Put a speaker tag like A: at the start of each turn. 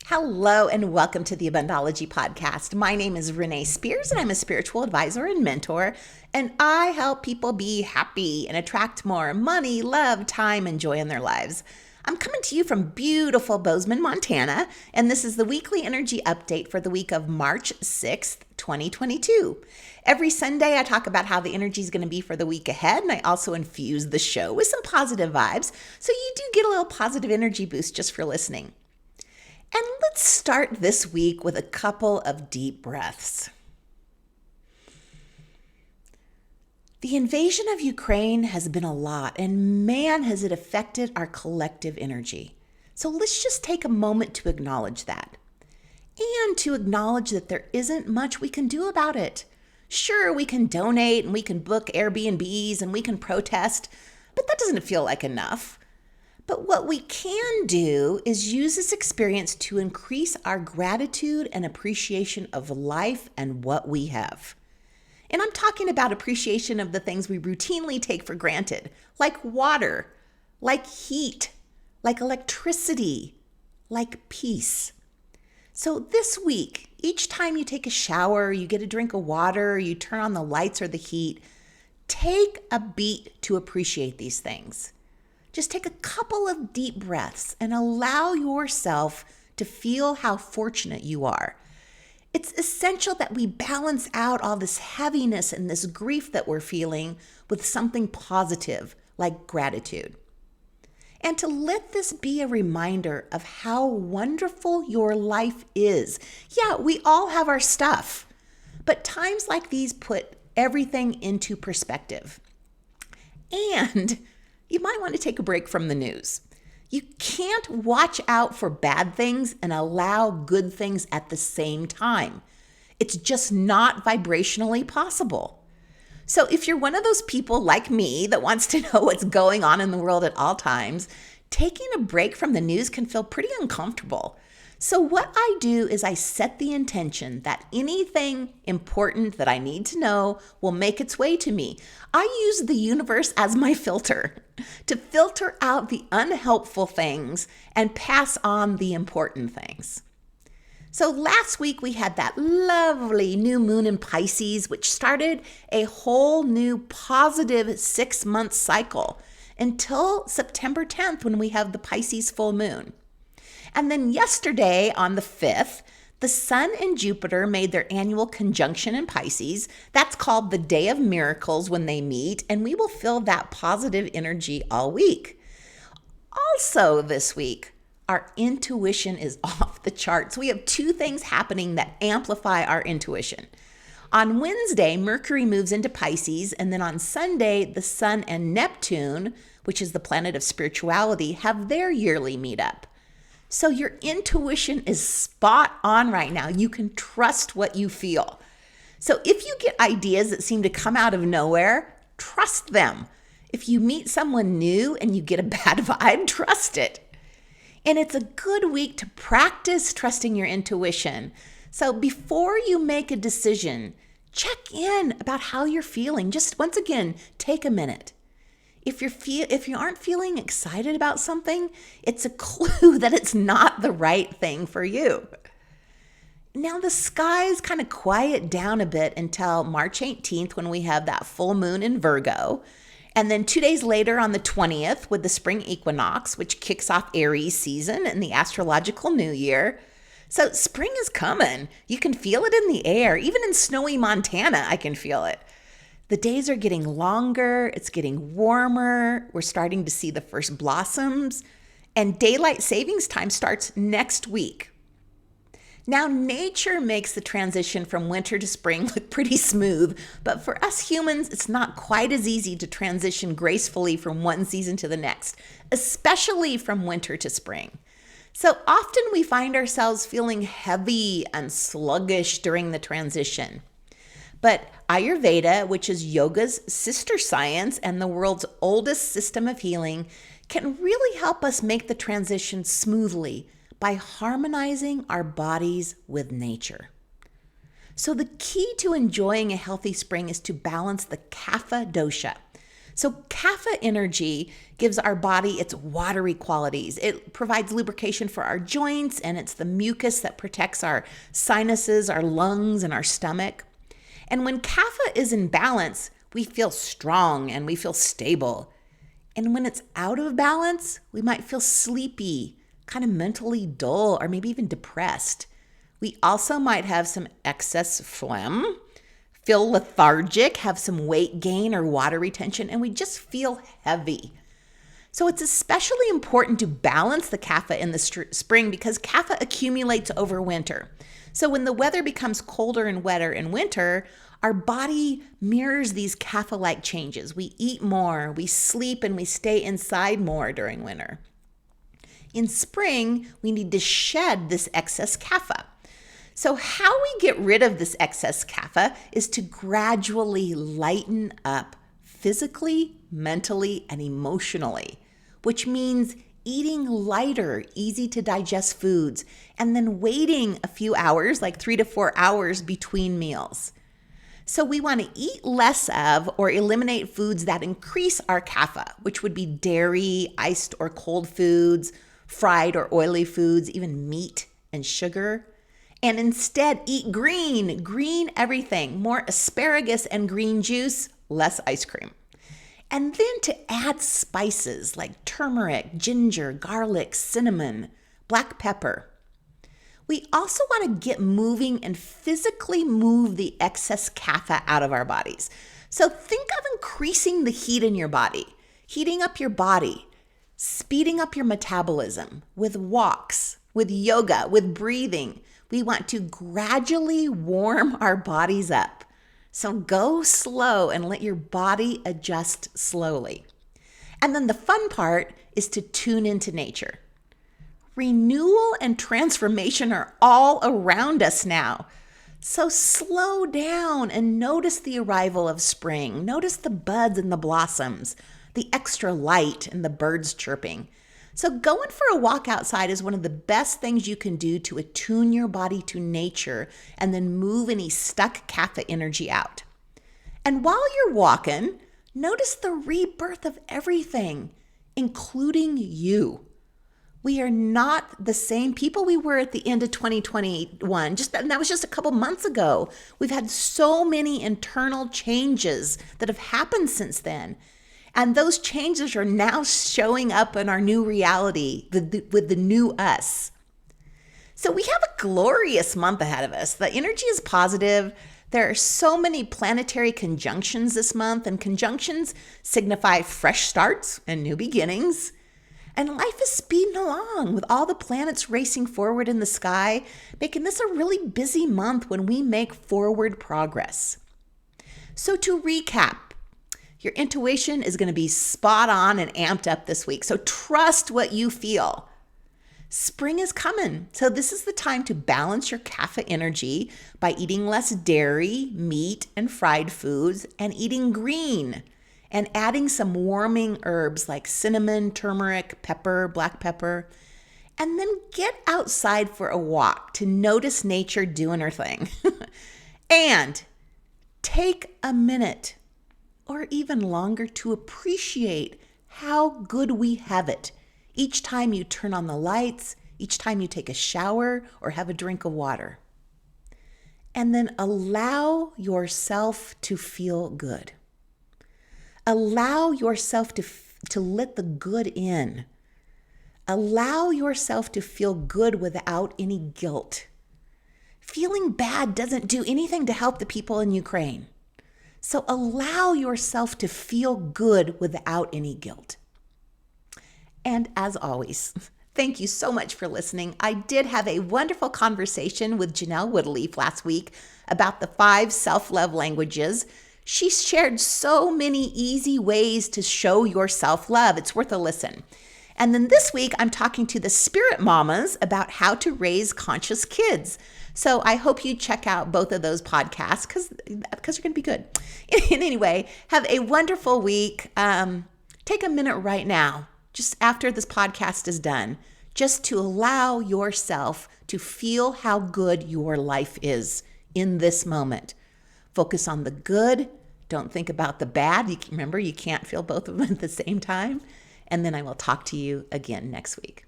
A: Hello and welcome to the Abundology podcast. My name is Renee Spears and I'm a spiritual advisor and mentor, and I help people be happy and attract more money, love, time, and joy in their lives. I'm coming to you from beautiful Bozeman, Montana, and this is the weekly energy update for the week of March 6th, 2022. Every Sunday, I talk about how the energy is going to be for the week ahead, and I also infuse the show with some positive vibes, so you do get a little positive energy boost just for listening. And let's start this week with a couple of deep breaths. The invasion of Ukraine has been a lot, and man, has it affected our collective energy. So let's just take a moment to acknowledge that. And to acknowledge that there isn't much we can do about it. Sure, we can donate and we can book Airbnbs and we can protest, but that doesn't feel like enough. But what we can do is use this experience to increase our gratitude and appreciation of life and what we have. And I'm talking about appreciation of the things we routinely take for granted, like water, like heat, like electricity, like peace. So this week, each time you take a shower, you get a drink of water, you turn on the lights or the heat, take a beat to appreciate these things. Just take a couple of deep breaths and allow yourself to feel how fortunate you are. It's essential that we balance out all this heaviness and this grief that we're feeling with something positive like gratitude. And to let this be a reminder of how wonderful your life is. Yeah, we all have our stuff, but times like these put everything into perspective. And you might want to take a break from the news. You can't watch out for bad things and allow good things at the same time. It's just not vibrationally possible. So if you're one of those people like me that wants to know what's going on in the world at all times, taking a break from the news can feel pretty uncomfortable. So what I do is I set the intention that anything important that I need to know will make its way to me. I use the universe as my filter to filter out the unhelpful things and pass on the important things. So last week we had that lovely new moon in Pisces, which started a whole new positive 6-month cycle until September 10th when we have the Pisces full moon. And then yesterday on the 5th, the Sun and Jupiter made their annual conjunction in Pisces. That's called the Day of Miracles when they meet, and we will feel that positive energy all week. Also this week, our intuition is off the charts. We have two things happening that amplify our intuition. On Wednesday, Mercury moves into Pisces, and then on Sunday, the Sun and Neptune, which is the planet of spirituality, have their yearly meetup. So your intuition is spot on right now. You can trust what you feel. So if you get ideas that seem to come out of nowhere, trust them. If you meet someone new and you get a bad vibe, trust it. And it's a good week to practice trusting your intuition. So before you make a decision, check in about how you're feeling. Just once again, take a minute. If you aren't feeling excited about something, it's a clue that it's not the right thing for you. Now the skies kind of quiet down a bit until March 18th when we have that full moon in Virgo. And then 2 days later on the 20th with the spring equinox, which kicks off Aries season and the astrological new year. So spring is coming. You can feel it in the air. Even in snowy Montana, I can feel it. The days are getting longer, it's getting warmer, we're starting to see the first blossoms, and daylight savings time starts next week. Now, nature makes the transition from winter to spring look pretty smooth, but for us humans, it's not quite as easy to transition gracefully from one season to the next, especially from winter to spring. So often we find ourselves feeling heavy and sluggish during the transition. But Ayurveda, which is yoga's sister science and the world's oldest system of healing, can really help us make the transition smoothly by harmonizing our bodies with nature. So the key to enjoying a healthy spring is to balance the Kapha Dosha. So Kapha energy gives our body its watery qualities. It provides lubrication for our joints, and it's the mucus that protects our sinuses, our lungs, and our stomach. And when Kapha is in balance, we feel strong and we feel stable. And when it's out of balance, we might feel sleepy, kind of mentally dull, or maybe even depressed. We also might have some excess phlegm, feel lethargic, have some weight gain or water retention, and we just feel heavy. So it's especially important to balance the Kapha in the spring because Kapha accumulates over winter. So when the weather becomes colder and wetter in winter, our body mirrors these Kapha-like changes. We eat more, we sleep, and we stay inside more during winter. In spring, we need to shed this excess Kapha. So how we get rid of this excess Kapha is to gradually lighten up physically, mentally, and emotionally, which means eating lighter, easy to digest foods, and then waiting a few hours, like 3 to 4 hours between meals. So we want to eat less of or eliminate foods that increase our Kapha, which would be dairy, iced or cold foods, fried or oily foods, even meat and sugar. And instead eat green everything, more asparagus and green juice, less ice cream. And then to add spices like turmeric, ginger, garlic, cinnamon, black pepper. We also want to get moving and physically move the excess Kapha out of our bodies. So think of increasing the heat in your body, heating up your body, speeding up your metabolism with walks, with yoga, with breathing. We want to gradually warm our bodies up. So go slow and let your body adjust slowly. And then the fun part is to tune into nature. Renewal and transformation are all around us now. So slow down and notice the arrival of spring. Notice the buds and the blossoms, the extra light and the birds chirping. So going for a walk outside is one of the best things you can do to attune your body to nature and then move any stuck Kapha energy out. And while you're walking, notice the rebirth of everything, including you. We are not the same people we were at the end of 2021. That was just a couple months ago. We've had so many internal changes that have happened since then. And those changes are now showing up in our new reality with the new us. So we have a glorious month ahead of us. The energy is positive. There are so many planetary conjunctions this month, and conjunctions signify fresh starts and new beginnings. And life is speeding along with all the planets racing forward in the sky, making this a really busy month when we make forward progress. So to recap, your intuition is going to be spot on and amped up this week. So trust what you feel. Spring is coming. So this is the time to balance your Kapha energy by eating less dairy, meat, and fried foods, and eating green, and adding some warming herbs like cinnamon, turmeric, pepper, black pepper. And then get outside for a walk to notice nature doing her thing. And take a minute or even longer to appreciate how good we have it each time you turn on the lights, each time you take a shower or have a drink of water. And then allow yourself to feel good. Allow yourself to let the good in. Allow yourself to feel good without any guilt. Feeling bad doesn't do anything to help the people in Ukraine. So allow yourself to feel good without any guilt. And as always, thank you so much for listening. I did have a wonderful conversation with Janelle Woodleaf last week about the 5 self-love languages. She shared so many easy ways to show your self-love. It's worth a listen. And then this week, I'm talking to the Spirit Mamas about how to raise conscious kids. So I hope you check out both of those podcasts because they're going to be good. Anyway, have a wonderful week. Take a minute right now, just after this podcast is done, just to allow yourself to feel how good your life is in this moment. Focus on the good. Don't think about the bad. Remember, you can't feel both of them at the same time. And then I will talk to you again next week.